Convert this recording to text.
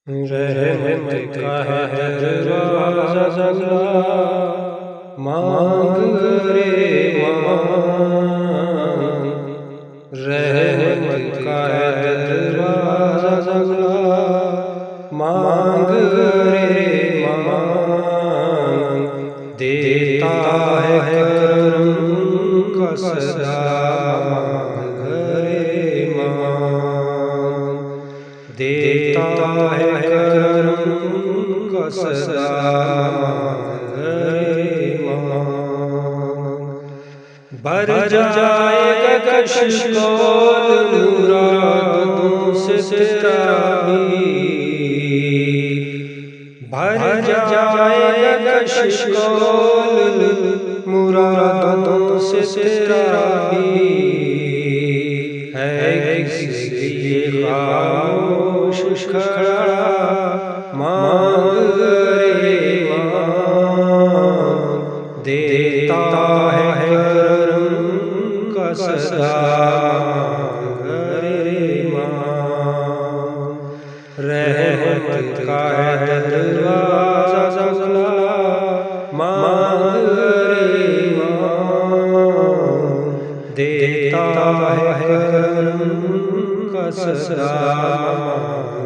रहमत का है दरवाज़ा खुला, मांग रे मांग। रहमत का है दरवाज़ा खुला, मांग रे मांग। देता है करम का सदा, मांग रे मांग। देता है करम का सदा, मांग रे मांग। भर जाएगा कशिकोल मुरादों से तेरा भी, भर जाएगा कशिकोल मुरादों से तेरा भी। है किस लिए खामोश खड़ा, मांग रे मांग। देता है करम का सदा, मांग रे मांग। रहमत का है दरवाज़ा खुला, मांग रे मांग। देता है करम का सदा, मांग